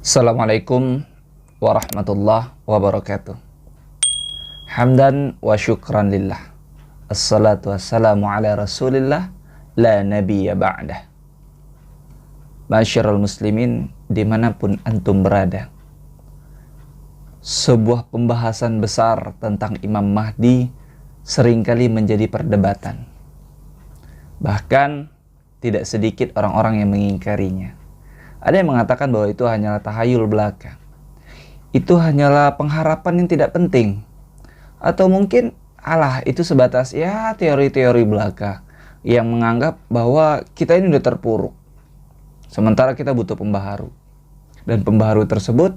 Assalamualaikum warahmatullahi wabarakatuh. Hamdan wa syukran lillah. Assalatu wassalamu ala rasulillah la nabiyya ba'dah. Masyarul muslimin dimanapun antum berada, sebuah pembahasan besar tentang Imam Mahdi seringkali menjadi perdebatan. Bahkan tidak sedikit orang-orang yang mengingkarinya. Ada yang mengatakan bahwa itu hanyalah tahayul belaka. Itu hanyalah pengharapan yang tidak penting. Atau mungkin itu sebatas teori-teori belaka yang menganggap bahwa kita ini udah terpuruk. Sementara kita butuh pembaharu. Dan pembaharu tersebut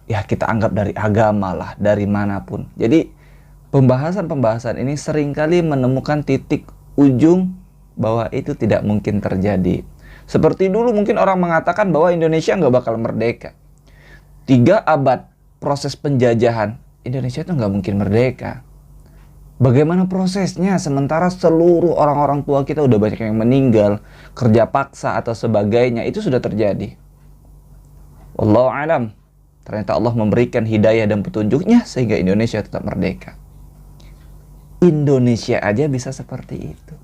kita anggap dari agama lah, dari manapun. Jadi pembahasan-pembahasan ini seringkali menemukan titik ujung bahwa itu tidak mungkin terjadi. Seperti dulu mungkin orang mengatakan bahwa Indonesia nggak bakal merdeka. 3 abad proses penjajahan, Indonesia itu nggak mungkin merdeka. Bagaimana prosesnya sementara seluruh orang-orang tua kita udah banyak yang meninggal, kerja paksa atau sebagainya, itu sudah terjadi. Wallahu alam. Ternyata Allah memberikan hidayah dan petunjuknya sehingga Indonesia tetap merdeka. Indonesia aja bisa seperti itu.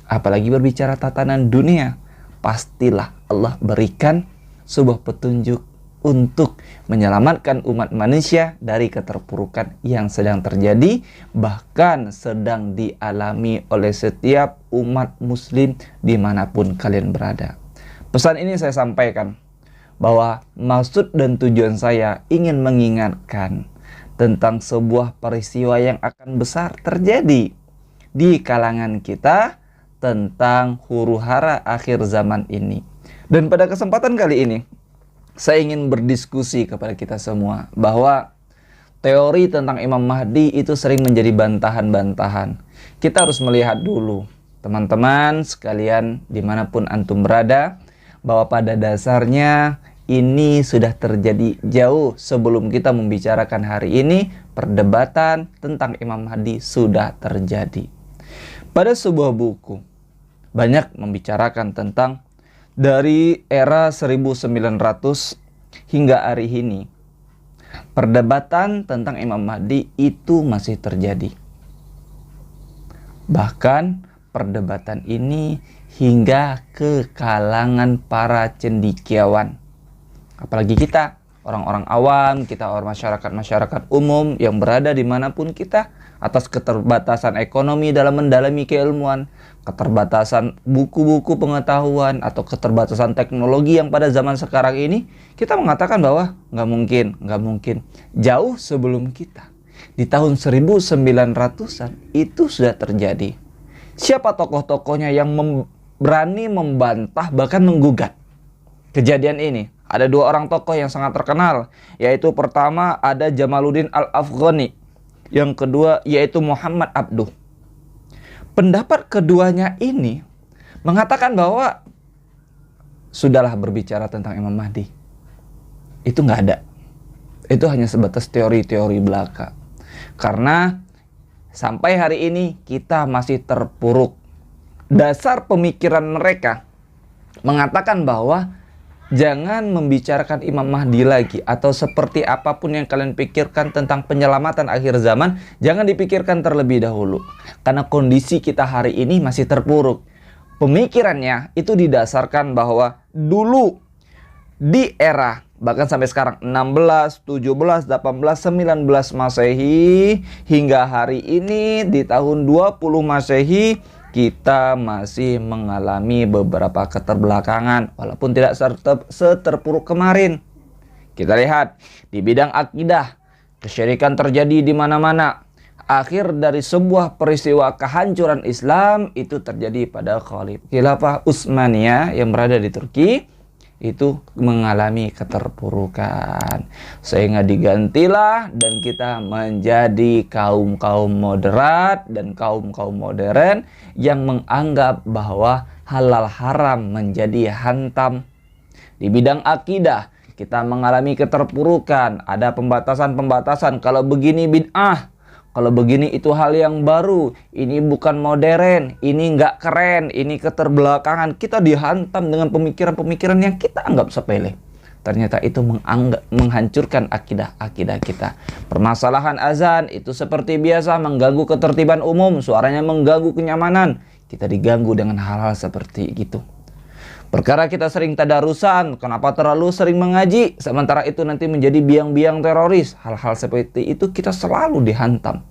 Apalagi berbicara tatanan dunia. Pastilah Allah berikan sebuah petunjuk untuk menyelamatkan umat manusia dari keterpurukan yang sedang terjadi, bahkan sedang dialami oleh setiap umat muslim dimanapun kalian berada. Pesan ini saya sampaikan bahwa maksud dan tujuan saya ingin mengingatkan tentang sebuah peristiwa yang akan besar terjadi di kalangan kita tentang huru-hara akhir zaman ini. Dan pada kesempatan kali ini saya ingin berdiskusi kepada kita semua bahwa teori tentang Imam Mahdi itu sering menjadi bantahan-bantahan. Kita harus melihat dulu, teman-teman sekalian dimanapun antum berada, bahwa pada dasarnya ini sudah terjadi jauh sebelum kita membicarakan hari ini. Perdebatan tentang Imam Mahdi sudah terjadi. Pada sebuah buku banyak membicarakan tentang dari era 1900 hingga hari ini. Perdebatan tentang Imam Mahdi itu masih terjadi. Bahkan perdebatan ini hingga ke kalangan para cendekiawan. Apalagi kita, orang-orang awam, kita orang masyarakat umum yang berada dimanapun kita, atas keterbatasan ekonomi dalam mendalami keilmuan, keterbatasan buku-buku pengetahuan, atau keterbatasan teknologi yang pada zaman sekarang ini, kita mengatakan bahwa nggak mungkin. Jauh sebelum kita, di tahun 1900-an, itu sudah terjadi. Siapa tokoh-tokohnya yang berani membantah, bahkan menggugat kejadian ini? Ada 2 orang tokoh yang sangat terkenal, yaitu pertama ada Jamaluddin Al-Afghani, yang kedua yaitu Muhammad Abduh. Pendapat keduanya ini mengatakan bahwa sudahlah berbicara tentang Imam Mahdi. Itu nggak ada. Itu hanya sebatas teori-teori belaka. Karena sampai hari ini kita masih terpuruk. Dasar pemikiran mereka mengatakan bahwa jangan membicarakan Imam Mahdi lagi, atau seperti apapun yang kalian pikirkan tentang penyelamatan akhir zaman, jangan dipikirkan terlebih dahulu. Karena kondisi kita hari ini masih terpuruk. Pemikirannya itu didasarkan bahwa dulu di era, bahkan sampai sekarang 16, 17, 18, 19 Masehi hingga hari ini di tahun 20 Masehi, kita masih mengalami beberapa keterbelakangan walaupun tidak seterpuruk kemarin. Kita lihat di bidang akidah, kesyirikan terjadi di mana-mana. Akhir dari sebuah peristiwa kehancuran Islam itu terjadi pada Khilafah Utsmaniyah yang berada di Turki. Itu mengalami keterpurukan, sehingga digantilah dan kita menjadi kaum-kaum moderat dan kaum-kaum modern yang menganggap bahwa halal haram menjadi hantam. Di bidang akidah kita mengalami keterpurukan, ada pembatasan-pembatasan, kalau begini bid'ah, kalau begini itu hal yang baru, ini bukan modern, ini nggak keren, ini keterbelakangan. Kita dihantam dengan pemikiran-pemikiran yang kita anggap sepele. ternyata itu menghancurkan akidah kita. Permasalahan azan itu seperti biasa mengganggu ketertiban umum, suaranya mengganggu kenyamanan. Kita diganggu dengan hal-hal seperti itu. Perkara kita sering tadarusan, kenapa terlalu sering mengaji, sementara itu nanti menjadi biang-biang teroris. Hal-hal seperti itu kita selalu dihantam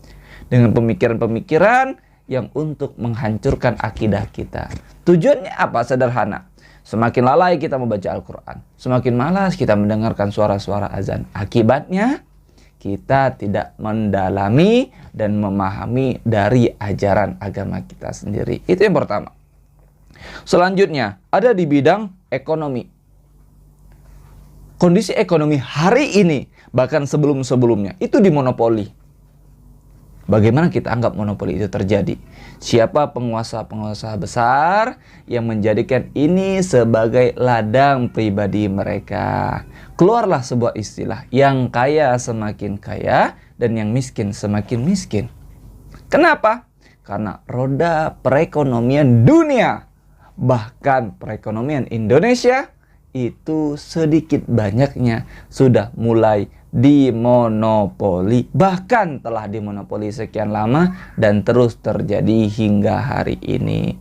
dengan pemikiran-pemikiran yang untuk menghancurkan akidah kita. Tujuannya apa? Sederhana. Semakin lalai kita membaca Al-Quran, semakin malas kita mendengarkan suara-suara azan. Akibatnya, kita tidak mendalami dan memahami dari ajaran agama kita sendiri. Itu yang pertama. Selanjutnya, ada di bidang ekonomi. Kondisi ekonomi hari ini, bahkan sebelum-sebelumnya, itu dimonopoli. Bagaimana kita anggap monopoli itu terjadi? Siapa penguasa-penguasa besar yang menjadikan ini sebagai ladang pribadi mereka? Keluarlah sebuah istilah, yang kaya semakin kaya dan yang miskin semakin miskin. Kenapa? Karena roda perekonomian dunia, bahkan perekonomian Indonesia, itu sedikit banyaknya sudah mulai dimonopoli, bahkan telah dimonopoli sekian lama dan terus terjadi hingga hari ini.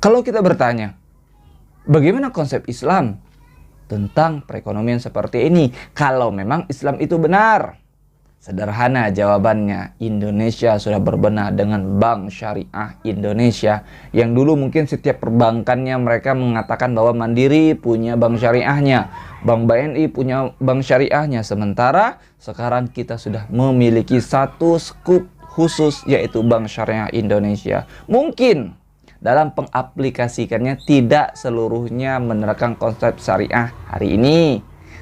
Kalau kita bertanya, bagaimana konsep Islam tentang perekonomian seperti ini? Kalau memang Islam itu benar, sederhana jawabannya, Indonesia sudah berbenah dengan Bank Syariah Indonesia. Yang dulu mungkin setiap perbankannya mereka mengatakan bahwa Mandiri punya bank syariahnya, Bank BNI punya bank syariahnya. Sementara sekarang kita sudah memiliki satu skup khusus, yaitu Bank Syariah Indonesia. Mungkin dalam pengaplikasikannya tidak seluruhnya menerapkan konsep syariah hari ini,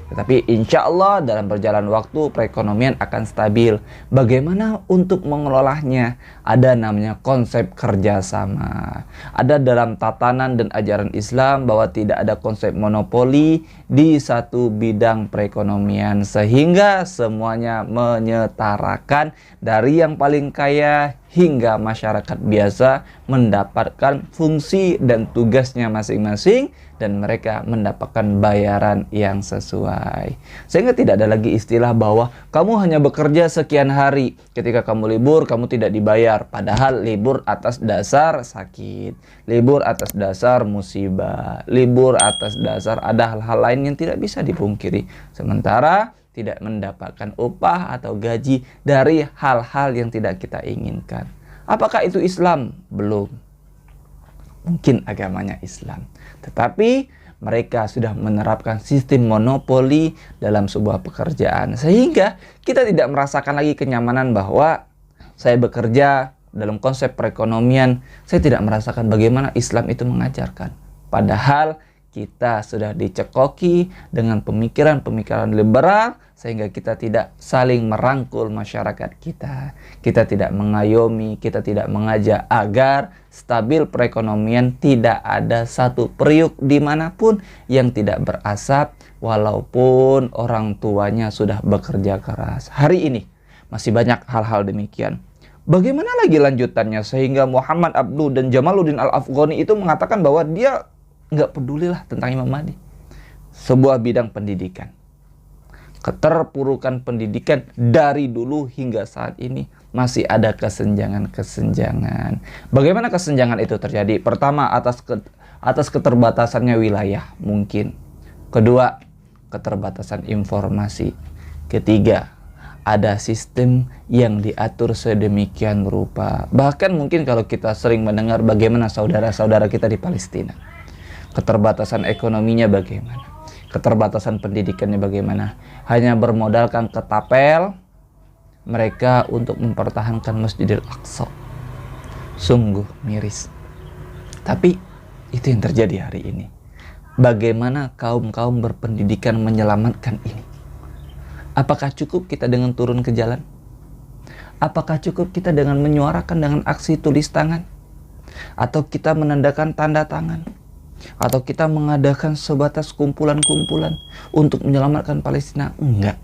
tetapi insya Allah dalam berjalan waktu perekonomian akan stabil. Bagaimana untuk mengelolanya? Ada namanya konsep kerjasama. Ada dalam tatanan dan ajaran Islam bahwa tidak ada konsep monopoli di satu bidang perekonomian, sehingga semuanya menyetarakan dari yang paling kaya hingga masyarakat biasa mendapatkan fungsi dan tugasnya masing-masing, dan mereka mendapatkan bayaran yang sesuai. Sehingga tidak ada lagi istilah bahwa kamu hanya bekerja sekian hari, ketika kamu libur kamu tidak dibayar. Padahal libur atas dasar sakit, libur atas dasar musibah, libur atas dasar ada hal-hal lain yang tidak bisa dipungkiri. Sementara tidak mendapatkan upah atau gaji dari hal-hal yang tidak kita inginkan. Apakah itu Islam? Belum. Mungkin agamanya Islam, tetapi mereka sudah menerapkan sistem monopoli dalam sebuah pekerjaan, sehingga kita tidak merasakan lagi kenyamanan bahwa saya bekerja dalam konsep perekonomian. Saya tidak merasakan bagaimana Islam itu mengajarkan. Padahal kita sudah dicekoki dengan pemikiran-pemikiran liberal, sehingga kita tidak saling merangkul masyarakat kita. Kita tidak mengayomi, kita tidak mengajak agar stabil perekonomian. Tidak ada satu periuk dimanapun yang tidak berasap, walaupun orang tuanya sudah bekerja keras. Hari ini masih banyak hal-hal demikian. Bagaimana lagi lanjutannya sehingga Muhammad Abduh dan Jamaluddin Al-Afghani itu mengatakan bahwa dia nggak pedulilah tentang Imam Mahdi. Sebuah bidang pendidikan, keterpurukan pendidikan dari dulu hingga saat ini masih ada kesenjangan-kesenjangan. Bagaimana kesenjangan itu terjadi? Pertama, atas keterbatasannya wilayah mungkin. Kedua, keterbatasan informasi. Ketiga, ada sistem yang diatur sedemikian rupa. Bahkan mungkin kalau kita sering mendengar bagaimana saudara-saudara kita di Palestina, keterbatasan ekonominya bagaimana, keterbatasan pendidikannya bagaimana, hanya bermodalkan ketapel mereka untuk mempertahankan Masjidil Aqsa. Sungguh miris. Tapi itu yang terjadi hari ini. Bagaimana kaum-kaum berpendidikan menyelamatkan ini? Apakah cukup kita dengan turun ke jalan? Apakah cukup kita dengan menyuarakan dengan aksi tulis tangan? Atau kita menandakan tanda tangan? Atau kita mengadakan sebatas kumpulan-kumpulan untuk menyelamatkan Palestina? Enggak.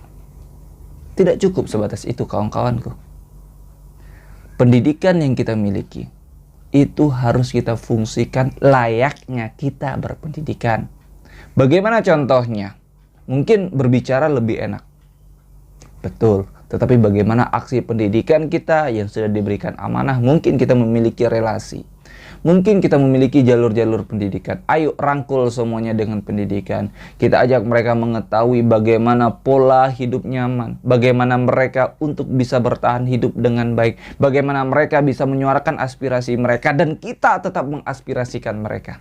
Tidak cukup sebatas itu, kawan-kawanku. Pendidikan yang kita miliki itu harus kita fungsikan layaknya kita berpendidikan. Bagaimana contohnya? Mungkin berbicara lebih enak. Betul. Tetapi bagaimana aksi pendidikan kita yang sudah diberikan amanah? Mungkin kita memiliki relasi. Mungkin kita memiliki jalur-jalur pendidikan. Ayo rangkul semuanya dengan pendidikan. Kita ajak mereka mengetahui bagaimana pola hidup nyaman. Bagaimana mereka untuk bisa bertahan hidup dengan baik. Bagaimana mereka bisa menyuarakan aspirasi mereka. Dan kita tetap mengaspirasikan mereka.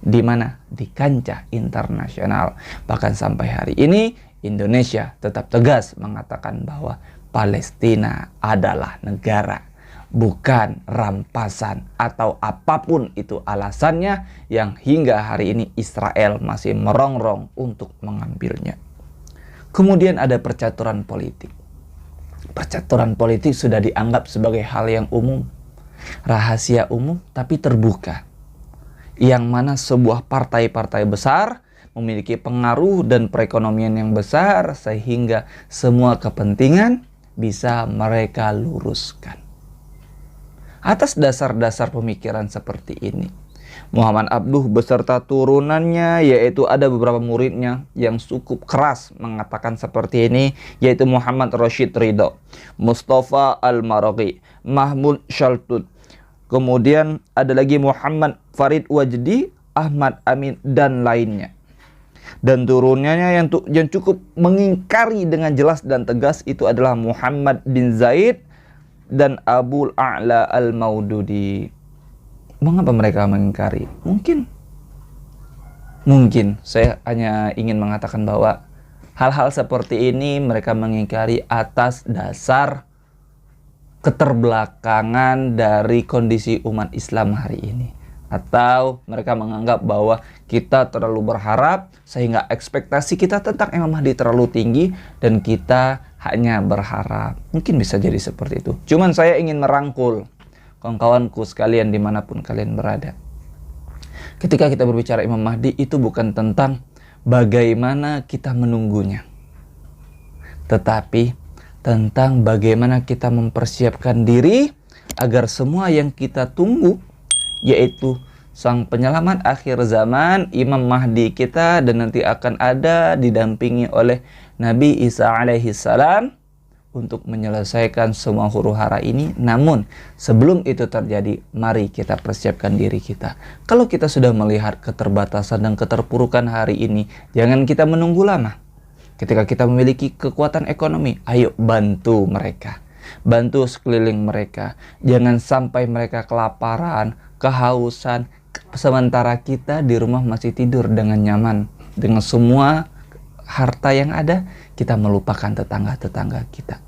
Di mana? Di kancah internasional. Bahkan sampai hari ini, Indonesia tetap tegas mengatakan bahwa Palestina adalah negara, bukan rampasan atau apapun itu alasannya yang hingga hari ini Israel masih merongrong untuk mengambilnya. Kemudian ada percaturan politik. Percaturan politik sudah dianggap sebagai hal yang umum, rahasia umum tapi terbuka. Yang mana sebuah partai-partai besar memiliki pengaruh dan perekonomian yang besar sehingga semua kepentingan bisa mereka luruskan. Atas dasar-dasar pemikiran seperti ini, Muhammad Abduh beserta turunannya, yaitu ada beberapa muridnya yang cukup keras mengatakan seperti ini, yaitu Muhammad Rashid Ridho, Mustafa Al-Maraghi, Mahmud Shaltut, kemudian ada lagi Muhammad Farid Wajdi, Ahmad Amin, dan lainnya. Dan turunannya yang cukup mengingkari dengan jelas dan tegas itu adalah Muhammad bin Zaid dan Abul A'la Al-Maududi. Mengapa mereka mengingkari? Mungkin saya hanya ingin mengatakan bahwa hal-hal seperti ini mereka mengingkari atas dasar keterbelakangan dari kondisi umat Islam hari ini. Atau mereka menganggap bahwa kita terlalu berharap sehingga ekspektasi kita tentang Imam Mahdi terlalu tinggi dan kita hanya berharap. Mungkin bisa jadi seperti itu. Cuman saya ingin merangkul kawan-kawanku sekalian dimanapun kalian berada. Ketika kita berbicara Imam Mahdi itu bukan tentang bagaimana kita menunggunya, tetapi tentang bagaimana kita mempersiapkan diri agar semua yang kita tunggu, yaitu sang penyelamat akhir zaman, Imam Mahdi kita, dan nanti akan ada didampingi oleh Nabi Isa alaihissalam untuk menyelesaikan semua huru-hara ini. Namun sebelum itu terjadi, mari kita persiapkan diri kita. Kalau kita sudah melihat keterbatasan dan keterpurukan hari ini, jangan kita menunggu lama. Ketika kita memiliki kekuatan ekonomi, ayo bantu mereka, bantu sekeliling mereka. Jangan sampai mereka kelaparan, kehausan, sementara kita di rumah masih tidur dengan nyaman. Dengan semua harta yang ada, kita melupakan tetangga-tetangga kita.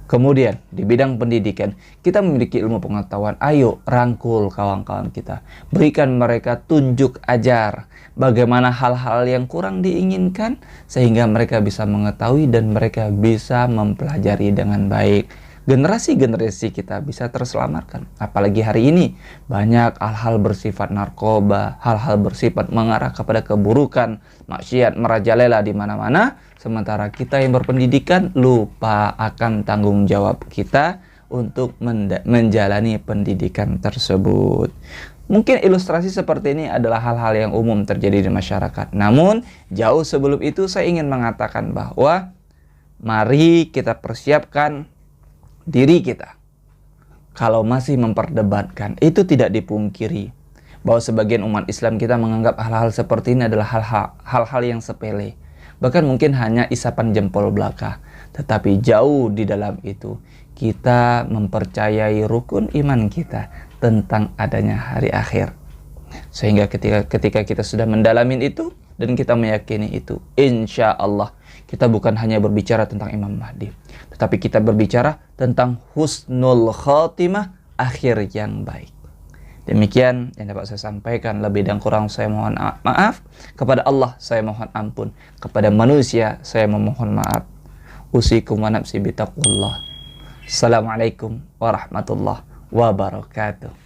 Kemudian di bidang pendidikan, kita memiliki ilmu pengetahuan. Ayo rangkul kawan-kawan kita, berikan mereka tunjuk ajar bagaimana hal-hal yang kurang diinginkan, sehingga mereka bisa mengetahui dan mereka bisa mempelajari dengan baik. Generasi-generasi kita bisa terselamatkan. Apalagi hari ini banyak hal-hal bersifat narkoba, hal-hal bersifat mengarah kepada keburukan, maksiat merajalela di mana-mana. Sementara kita yang berpendidikan lupa akan tanggung jawab kita untuk menjalani pendidikan tersebut. Mungkin ilustrasi seperti ini adalah hal-hal yang umum terjadi di masyarakat. Namun jauh sebelum itu saya ingin mengatakan bahwa mari kita persiapkan diri kita. Kalau masih memperdebatkan, itu tidak dipungkiri bahwa sebagian umat Islam kita menganggap hal-hal seperti ini adalah hal-hal yang sepele, bahkan mungkin hanya isapan jempol belaka. Tetapi jauh di dalam itu kita mempercayai rukun iman kita tentang adanya hari akhir. Sehingga ketika kita sudah mendalamin itu dan kita meyakini itu, insya Allah kita bukan hanya berbicara tentang Imam Mahdi, tetapi kita berbicara tentang husnul khotimah, akhir yang baik. Demikian yang dapat saya sampaikan. Lebih dan kurang saya mohon maaf. Kepada Allah saya mohon ampun. Kepada manusia saya memohon maaf. Usikum wa nafsi bitaqwallah. Assalamualaikum warahmatullahi wabarakatuh.